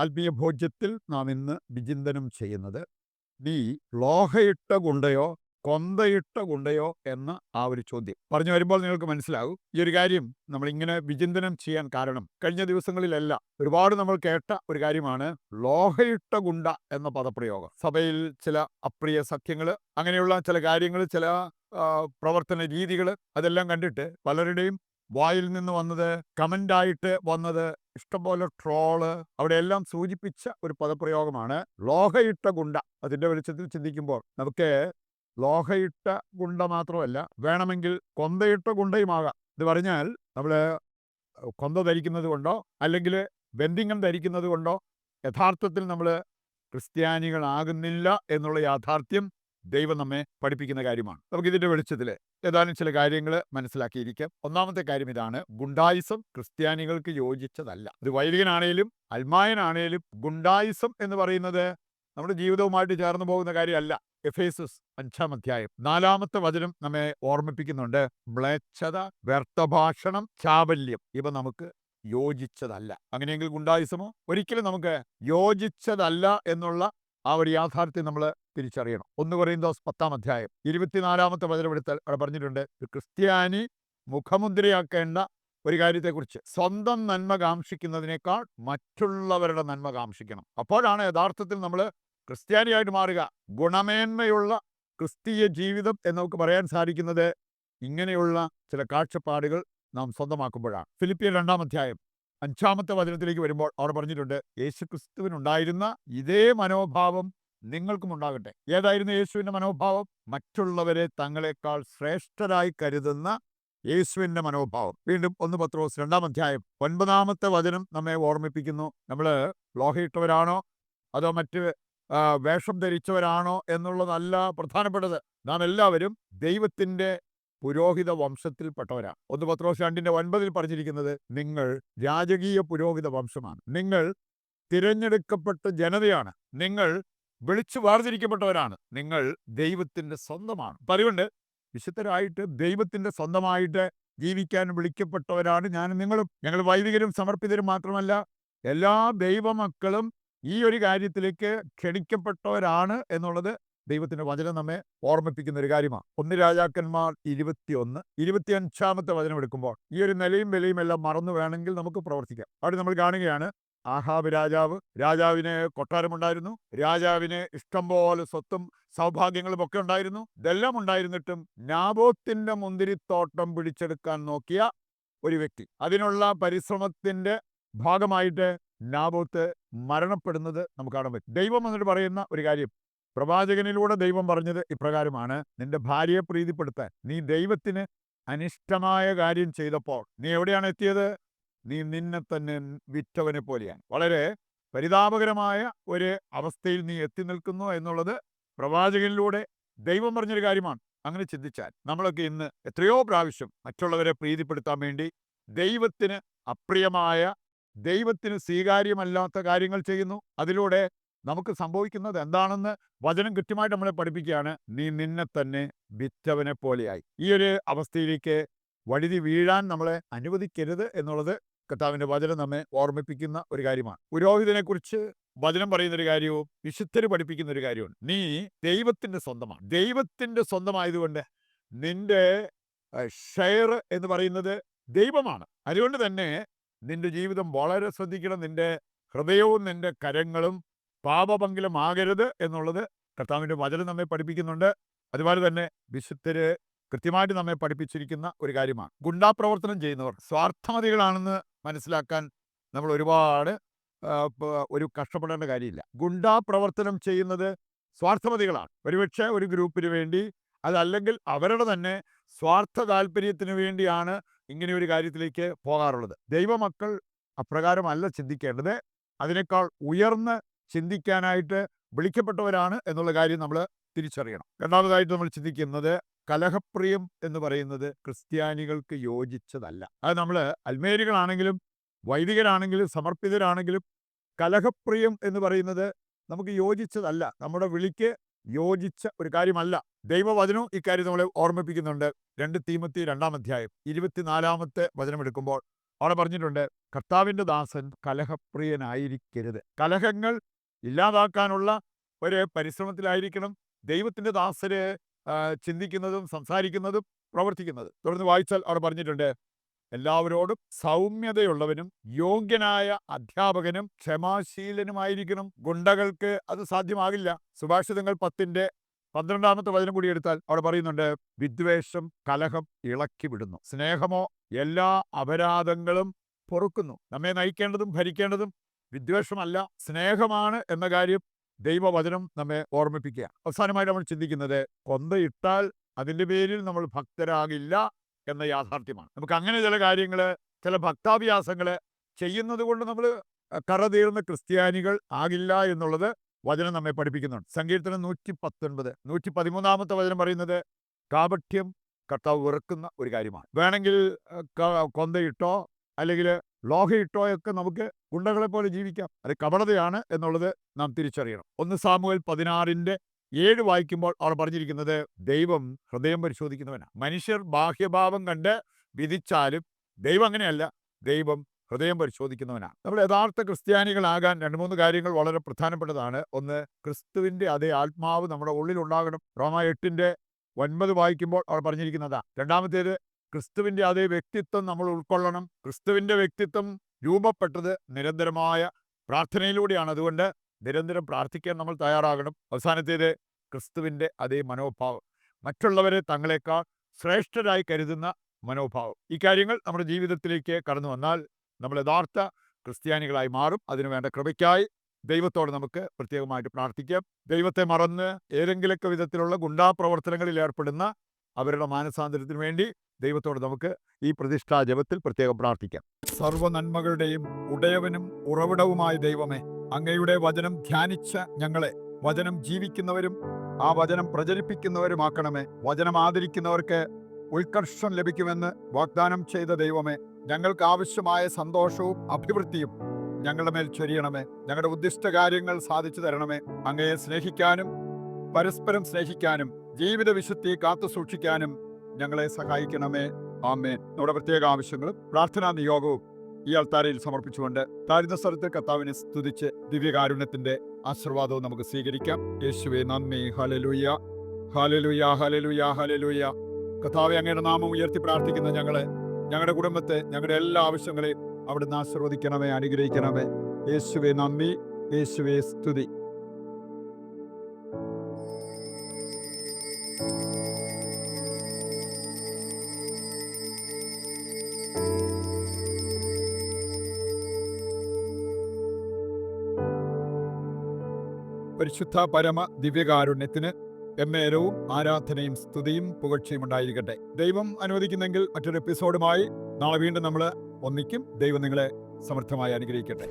ആത്മീയ ഭോജ്യത്തിൽ നാം ഇന്ന് വിചിന്തനം ചെയ്യുന്നത്, നീ ലോഹയിട്ട ഗുണ്ടയോ കൊന്തയിട്ട ഗുണ്ടയോ എന്ന ആ ഒരു ചോദ്യം പറഞ്ഞു വരുമ്പോൾ നിങ്ങൾക്ക് മനസ്സിലാകും ഈ ഒരു കാര്യം നമ്മൾ ഇങ്ങനെ വിചിന്തനം ചെയ്യാൻ കാരണം. കഴിഞ്ഞ ദിവസങ്ങളിലെല്ലാം ഒരുപാട് നമ്മൾ കേട്ട ഒരു കാര്യമാണ് ലോഹയിട്ട ഗുണ്ട എന്ന പദപ്രയോഗം. സഭയിൽ ചില അപ്രിയ സത്യങ്ങൾ, അങ്ങനെയുള്ള ചില കാര്യങ്ങൾ, ചില പ്രവർത്തന രീതികൾ, അതെല്ലാം കണ്ടിട്ട് പലരുടെയും വായിൽ നിന്ന് വന്നത്, കമൻ്റായിട്ട് വന്നത്, ഇഷ്ടംപോലെ ട്രോള്, അവിടെയെല്ലാം സൂചിപ്പിച്ച ഒരു പദപ്രയോഗമാണ് ലോഹയിട്ട ഗുണ്ട. അതിൻ്റെ വെളിച്ചത്തിൽ ചിന്തിക്കുമ്പോൾ നമുക്ക് ലോഹയിട്ട ഗുണ്ട മാത്രമല്ല, വേണമെങ്കിൽ കൊന്തയിട്ട ഗുണ്ടയുമാകാം. ഇത് പറഞ്ഞാൽ നമ്മൾ കൊന്ത ധരിക്കുന്നത് കൊണ്ടോ അല്ലെങ്കിൽ ബന്ധിങ്ങം ധരിക്കുന്നത് കൊണ്ടോ യഥാർത്ഥത്തിൽ നമ്മൾ ക്രിസ്ത്യാനികളാകുന്നില്ല എന്നുള്ള യാഥാർത്ഥ്യം ദൈവം നമ്മെ പഠിപ്പിക്കുന്ന കാര്യമാണ്. നമുക്കിതിൻ്റെ വെളിച്ചത്തിൽ ഏതാനും ചില കാര്യങ്ങൾ മനസ്സിലാക്കിയിരിക്കാം. ഒന്നാമത്തെ കാര്യം ഇതാണ്: ഗുണ്ടായിസം ക്രിസ്ത്യാനികൾക്ക് യോജിച്ചതല്ല. ഇത് വൈദികനാണേലും അൽമായനാണേലും ഗുണ്ടായിസം എന്ന് പറയുന്നത് നമ്മുടെ ജീവിതവുമായിട്ട് ചേർന്ന് പോകുന്ന കാര്യമല്ല. എഫേസസ് 5-ാം അധ്യായം 4-ാമത്തെ വചനം നമ്മെ ഓർമ്മിപ്പിക്കുന്നുണ്ട്. മ്ലേച്ഛത, വ്യർത്ഥഭാഷണം, ചാബല്യം ഇവ നമുക്ക് യോജിച്ചതല്ല. അങ്ങനെയെങ്കിൽ ഗുണ്ടായിസമോ ഒരിക്കലും നമുക്ക് യോജിച്ചതല്ല എന്നുള്ള ആ ഒരു യാഥാർത്ഥ്യം നമ്മൾ തിരിച്ചറിയണം. 1 കൊരിന്തോസ് 10-ാം അധ്യായം 24-ാമത്തെ വചനം എടുത്താൽ അവിടെ പറഞ്ഞിട്ടുണ്ട്, ക്രിസ്ത്യാനി മുഖമുദ്രയാക്കേണ്ട ഒരു കാര്യത്തെക്കുറിച്ച്: സ്വന്തം നന്മ കാക്ഷിക്കുന്നതിനേക്കാൾ മറ്റുള്ളവരുടെ നന്മ കാക്ഷിക്കണം. അപ്പോഴാണ് യഥാർത്ഥത്തിൽ നമ്മൾ ക്രിസ്ത്യാനിയായിട്ട് മാറുക. ഗുണമേന്മയുള്ള ക്രിസ്തീയ ജീവിതം എന്ന് നമുക്ക് പറയാൻ സാധിക്കുന്നത് ഇങ്ങനെയുള്ള ചില കാഴ്ചപ്പാടുകൾ നാം സ്വന്തമാക്കുമ്പോഴാണ്. ഫിലിപ്പിയർ 2-ാം അധ്യായം 5-ാമത്തെ വചനത്തിലേക്ക് വരുമ്പോൾ അവിടെ പറഞ്ഞിട്ടുണ്ട്, യേശുക്രിസ്തുവിനുണ്ടായിരുന്ന ഇതേ മനോഭാവം നിങ്ങൾക്കും ഉണ്ടാകട്ടെ. ഏതായിരുന്നു യേശുവിൻ്റെ മനോഭാവം? മറ്റുള്ളവരെ തങ്ങളെക്കാൾ ശ്രേഷ്ഠരായി കരുതുന്ന യേശുവിൻ്റെ മനോഭാവം. വീണ്ടും 1 പത്രോസ് 2-ാം അധ്യായം 9-ാമത്തെ വചനം നമ്മെ ഓർമ്മിപ്പിക്കുന്നു, നമ്മൾ ലോഹയിട്ടവരാണോ അതോ മറ്റ് വേഷം ധരിച്ചവരാണോ എന്നുള്ളതല്ല പ്രധാനപ്പെട്ടത്. നാം എല്ലാവരും ദൈവത്തിൻ്റെ പുരോഹിത വംശത്തിൽപ്പെട്ടവരാണ്. 1 പത്രോസ് 2-9 പറഞ്ഞിരിക്കുന്നത്, നിങ്ങൾ രാജകീയ പുരോഹിത വംശമാണ്, നിങ്ങൾ തിരഞ്ഞെടുക്കപ്പെട്ട ജനതയാണ്, നിങ്ങൾ വിളിച്ചു വേർതിരിക്കപ്പെട്ടവരാണ്, നിങ്ങൾ ദൈവത്തിൻ്റെ സ്വന്തമാണ്. അതുകൊണ്ട് വിശുദ്ധരായിട്ട് ദൈവത്തിൻ്റെ സ്വന്തമായിട്ട് ജീവിക്കാൻ വിളിക്കപ്പെട്ടവരാണ് ഞാനും നിങ്ങളും. ഞങ്ങൾ വൈദികരും സമർപ്പിതരും മാത്രമല്ല, എല്ലാ ദൈവമക്കളും ഈ ഒരു കാര്യത്തിലേക്ക് ക്ഷണിക്കപ്പെട്ടവരാണ് എന്നുള്ളത് ദൈവത്തിൻ്റെ വചനം നമ്മെ ഓർമ്മിപ്പിക്കുന്ന ഒരു കാര്യമാണ്. 1 രാജാക്കന്മാർ 25-ാമത്തെ വചനം എടുക്കുമ്പോൾ ഈ ഒരു നിലയും വിലയും എല്ലാം മറന്നു വേണമെങ്കിൽ നമുക്ക് പ്രവർത്തിക്കാം. അവിടെ നമ്മൾ കാണുകയാണ്, ആഹാബ് രാജാവിന് കൊട്ടാരമുണ്ടായിരുന്നു, രാജാവിന് ഇഷ്ടംപോലെ സ്വത്തും സൗഭാഗ്യങ്ങളും ഒക്കെ ഉണ്ടായിരുന്നു. ഇതെല്ലാം ഉണ്ടായിരുന്നിട്ടും നാബോത്തിന്റെ മുന്തിരിത്തോട്ടം പിടിച്ചെടുക്കാൻ നോക്കിയ ഒരു വ്യക്തി, അതിനുള്ള പരിശ്രമത്തിന്റെ ഭാഗമായിട്ട് നാബോത്ത് മരണപ്പെടുന്നത് നമുക്ക് കാണാൻ പറ്റും. ദൈവം എന്നിട്ട് പറയുന്ന ഒരു കാര്യം, പ്രവാചകനിലൂടെ ദൈവം പറഞ്ഞത് ഇപ്രകാരമാണ്: നിന്റെ ഭാര്യയെ പ്രീതിപ്പെടുത്താൻ നീ ദൈവത്തിന് അനിഷ്ടമായ കാര്യം ചെയ്തപ്പോൾ നീ എവിടെയാണ് എത്തിയത്? നീ നിന്നെ തന്നെ വിറ്റവനെ പോലെയാണ്. വളരെ പരിതാപകരമായ ഒരു അവസ്ഥയിൽ നീ എത്തി നിൽക്കുന്നു എന്നുള്ളത് പ്രവാചകനിലൂടെ ദൈവം പറഞ്ഞൊരു കാര്യമാണ്. അങ്ങനെ ചിന്തിച്ചാൽ നമ്മളൊക്കെ ഇന്ന് എത്രയോ പ്രാവശ്യം മറ്റുള്ളവരെ പ്രീതിപ്പെടുത്താൻ വേണ്ടി ദൈവത്തിന് അപ്രിയമായ, ദൈവത്തിന് സ്വീകാര്യമല്ലാത്ത കാര്യങ്ങൾ ചെയ്യുന്നു. അതിലൂടെ നമുക്ക് സംഭവിക്കുന്നത് എന്താണെന്ന് വചനം കൃത്യമായിട്ട് നമ്മളെ പഠിപ്പിക്കുകയാണ്. നീ നിന്നെ തന്നെ വിറ്റവനെ പോലെയായി. ഈ ഒരു അവസ്ഥയിലേക്ക് വഴുതി വീഴാൻ നമ്മളെ അനുവദിക്കരുത് എന്നുള്ളത് കർത്താവിൻ്റെ വചനം നമ്മെ ഓർമ്മിപ്പിക്കുന്ന ഒരു കാര്യമാണ്. പുരോഹിതനെ കുറിച്ച് വചനം പറയുന്നൊരു കാര്യവും വിശുദ്ധര് പഠിപ്പിക്കുന്ന ഒരു കാര്യവും, നീ ദൈവത്തിൻ്റെ സ്വന്തമാണ്. ദൈവത്തിൻ്റെ സ്വന്തമായതുകൊണ്ട് നിന്റെ ഷെയർ എന്ന് പറയുന്നത് ദൈവമാണ്. അതുകൊണ്ട് തന്നെ നിന്റെ ജീവിതം വളരെ ശ്രദ്ധിക്കണം. നിന്റെ ഹൃദയവും നിന്റെ കരങ്ങളും പാപപങ്കിലമാകരുത് എന്നുള്ളത് കർത്താവിൻ്റെ വചനം നമ്മെ പഠിപ്പിക്കുന്നുണ്ട്. അതുപോലെ തന്നെ വിശുദ്ധര് കൃത്യമായിട്ട് നമ്മെ പഠിപ്പിച്ചിരിക്കുന്ന ഒരു കാര്യമാണ്. ഗുണ്ടാപ്രവർത്തനം ചെയ്യുന്നവർ സ്വാർത്ഥമതികളാണെന്ന് മനസ്സിലാക്കാൻ നമ്മൾ ഒരുപാട് ഒരു കഷ്ടപ്പെടേണ്ട കാര്യമില്ല. ഗുണ്ടാപ്രവർത്തനം ചെയ്യുന്നത് സ്വാർത്ഥമതികളാണ്. ഒരുപക്ഷെ ഒരു ഗ്രൂപ്പിന് വേണ്ടി, അതല്ലെങ്കിൽ അവരുടെ തന്നെ സ്വാർത്ഥ താല്പര്യത്തിന് വേണ്ടിയാണ് ഇങ്ങനെ ഒരു കാര്യത്തിലേക്ക് പോകാറുള്ളത്. ദൈവമക്കൾ അപ്രകാരമല്ല ചിന്തിക്കേണ്ടത്. അതിനേക്കാൾ ഉയർന്ന് ചിന്തിക്കാനായിട്ട് വിളിക്കപ്പെട്ടവരാണ് എന്നുള്ള കാര്യം നമ്മൾ തിരിച്ചറിയണം. രണ്ടാമതായിട്ട് നമ്മൾ ചിന്തിക്കുന്നത്, കലഹപ്രിയം എന്ന് പറയുന്നത് ക്രിസ്ത്യാനികൾക്ക് യോജിച്ചതല്ല. അത് നമ്മൾ അൽമേരികളാണെങ്കിലും വൈദികരാണെങ്കിലും സമർപ്പിതരാണെങ്കിലും കലഹപ്രിയം എന്ന് പറയുന്നത് നമുക്ക് യോജിച്ചതല്ല, നമ്മുടെ വിളിക്ക് യോജിച്ച ഒരു കാര്യമല്ല. ദൈവവചനവും ഇക്കാര്യം നമ്മളെ ഓർമ്മിപ്പിക്കുന്നുണ്ട്. 2 തീമോത്തി 2-ാം അധ്യായം 24-ാമത്തെ വചനം എടുക്കുമ്പോൾ അവിടെ പറഞ്ഞിട്ടുണ്ട്, കർത്താവിൻ്റെ ദാസൻ കലഹപ്രിയനായിരിക്കരുത്. കലഹങ്ങൾ ഇല്ലാതാക്കാനുള്ള ഒരു പരിശ്രമത്തിലായിരിക്കണം ദൈവത്തിൻ്റെ ദാസര് ചിന്തിക്കുന്നതും സംസാരിക്കുന്നതും പ്രവർത്തിക്കുന്നതും. തുടർന്ന് വായിച്ചാൽ അവിടെ പറഞ്ഞിട്ടുണ്ട്, എല്ലാവരോടും സൗമ്യതയുള്ളവനും യോഗ്യനായ അധ്യാപകനും ക്ഷമാശീലനുമായിരിക്കണം. ഗുണ്ടകൾക്ക് അത് സാധ്യമാകില്ല. സുഭാഷിതങ്ങൾ 10-12 വചനം കൂടി എടുത്താൽ അവിടെ പറയുന്നുണ്ട്, വിദ്വേഷം കലഹം ഇളക്കി വിടുന്നു, സ്നേഹമോ എല്ലാ അപരാധങ്ങളും പൊറുക്കുന്നു. നമ്മെ നയിക്കേണ്ടതും ഭരിക്കേണ്ടതും വിദ്വേഷമല്ല, സ്നേഹമാണ് എന്ന കാര്യം ദൈവവചനം നമ്മെ ഓർമ്മിപ്പിക്കുക. അവസാനമായിട്ട് നമ്മൾ ചിന്തിക്കുന്നത്, കൊന്തയിട്ടാൽ അതിൻ്റെ പേരിൽ നമ്മൾ ഭക്തരാകില്ല എന്ന യാഥാർത്ഥ്യമാണ്. നമുക്ക് അങ്ങനെ ചില കാര്യങ്ങൾ, ചില ഭക്താഭ്യാസങ്ങൾ ചെയ്യുന്നത് കൊണ്ട് നമ്മൾ കറതീർന്ന ക്രിസ്ത്യാനികൾ ആകില്ല എന്നുള്ളത് വചനം നമ്മെ പഠിപ്പിക്കുന്നുണ്ട്. സങ്കീർത്തനം 119 113 വചനം പറയുന്നത്, കാപട്യം കർത്താവ് വെറുക്കുന്ന ഒരു കാര്യമാണ്. വേണമെങ്കിൽ കൊന്തയിട്ടോ അല്ലെങ്കിൽ ലോഹയിട്ടോ ഒക്കെ നമുക്ക് ഗുണ്ടകളെ പോലെ ജീവിക്കാം. അത് കപടതയാണ് എന്നുള്ളത് നാം തിരിച്ചറിയണം. 1 സാമുവേൽ 16:7 വായിക്കുമ്പോൾ അവർ പറഞ്ഞിരിക്കുന്നത്, ദൈവം ഹൃദയം പരിശോധിക്കുന്നവനാണ്. മനുഷ്യർ ബാഹ്യഭാവം കണ്ട് വിധിച്ചാലും ദൈവം അങ്ങനെയല്ല, ദൈവം ഹൃദയം പരിശോധിക്കുന്നവനാണ്. നമ്മൾ യഥാർത്ഥ ക്രിസ്ത്യാനികളാകാൻ 2-3 കാര്യങ്ങൾ വളരെ പ്രധാനപ്പെട്ടതാണ്. ഒന്ന്, ക്രിസ്തുവിൻ്റെ അതേ ആത്മാവ് നമ്മുടെ ഉള്ളിൽ ഉണ്ടാകണം. റോമ 8:9 വായിക്കുമ്പോൾ അവർ പറഞ്ഞിരിക്കുന്നതാ. രണ്ടാമത്തേത്, ക്രിസ്തുവിൻ്റെ അതേ വ്യക്തിത്വം നമ്മൾ ഉൾക്കൊള്ളണം. ക്രിസ്തുവിൻ്റെ വ്യക്തിത്വം രൂപപ്പെട്ടത് നിരന്തരമായ പ്രാർത്ഥനയിലൂടെയാണ്. അതുകൊണ്ട് നിരന്തരം പ്രാർത്ഥിക്കാൻ നമ്മൾ തയ്യാറാകണം. അവസാനത്തേത്, ക്രിസ്തുവിൻ്റെ അതേ മനോഭാവം, മറ്റുള്ളവരെ തങ്ങളെക്കാൾ ശ്രേഷ്ഠരായി കരുതുന്ന മനോഭാവം. ഈ കാര്യങ്ങൾ നമ്മുടെ ജീവിതത്തിലേക്ക് കടന്നു വന്നാൽ നമ്മൾ യഥാർത്ഥ ക്രിസ്ത്യാനികളായി മാറും. അതിനുവേണ്ട കൃപയ്ക്കായി ദൈവത്തോട് നമുക്ക് പ്രത്യേകമായിട്ട് പ്രാർത്ഥിക്കാം. ദൈവത്തെ മറന്ന് ഏതെങ്കിലുമൊക്കെ വിധത്തിലുള്ള ഗുണ്ടാപ്രവർത്തനങ്ങളിൽ ഏർപ്പെടുന്ന അവരുടെ മാനസാന്തരത്തിന് വേണ്ടി ദൈവത്തോട് നമുക്ക് ഈ പ്രതിഷ്ഠാ ജപത്തിൽ പ്രത്യേകം പ്രാർത്ഥിക്കാം. സർവ്വ നന്മകളുടെയും ഉടയവനും ഉറവിടവുമായ ദൈവമേ, അങ്ങയുടെ വചനം ധ്യാനിച്ച ഞങ്ങളെ വചനം ജീവിക്കുന്നവരും ആ വചനം പ്രചരിപ്പിക്കുന്നവരുമാക്കണമേ. വചനം ആദരിക്കുന്നവർക്ക് ഉത്കർഷം ലഭിക്കുമെന്ന് വാഗ്ദാനം ചെയ്ത ദൈവമേ, ഞങ്ങൾക്ക് ആവശ്യമായ സന്തോഷവും അഭിവൃദ്ധിയും ഞങ്ങളുടെ മേൽ ചൊരിയണമേ. ഞങ്ങളുടെ ഉദ്ദിഷ്ട കാര്യങ്ങൾ സാധിച്ചു തരണമേ. അങ്ങയെ സ്നേഹിക്കാനും പരസ്പരം സ്നേഹിക്കാനും ജീവിത വിശുദ്ധി കാത്തു സൂക്ഷിക്കാനും ഞങ്ങളെ സഹായിക്കണമേ. ആമേൻ. നമ്മുടെ പ്രത്യേക ആവശ്യങ്ങളും പ്രാർത്ഥനാ നിയോഗവും ഈ അൾത്താരയിൽ സമർപ്പിച്ചുകൊണ്ട് താഴ്ന്ന സ്ഥലത്ത് കർത്താവിനെ സ്തുതിച്ച് ദിവ്യകാരുണ്യത്തിന്റെ ആശീർവാദവും നമുക്ക് സ്വീകരിക്കാം. യേശുവേ നന്ദി. Hallelujah, hallelujah, hallelujah, hallelujah. കർത്താവേ, അങ്ങയുടെ നാമം ഉയർത്തി പ്രാർത്ഥിക്കുന്ന ഞങ്ങളെ, ഞങ്ങളുടെ കുടുംബത്തെ, ഞങ്ങളുടെ എല്ലാ ആവശ്യങ്ങളെയും അവിടുന്ന് ആശീർവദിക്കണമേ, അനുഗ്രഹിക്കണമേ. യേശുവേ നന്ദി, യേശുവേ സ്തുതി. പരിശുദ്ധ പരമ ദിവ്യകാരുണ്യത്തിന് എന്നേരവും ആരാധനയും സ്തുതിയും പുകഴ്ചയും ഉണ്ടായിരിക്കട്ടെ. ദൈവം അനുവദിക്കുന്നെങ്കിൽ മറ്റൊരു എപ്പിസോഡുമായി നാളെ വീണ്ടും നമ്മൾ ഒന്നിക്കും. ദൈവം നിങ്ങളെ സമൃദ്ധമായി അനുഗ്രഹിക്കട്ടെ.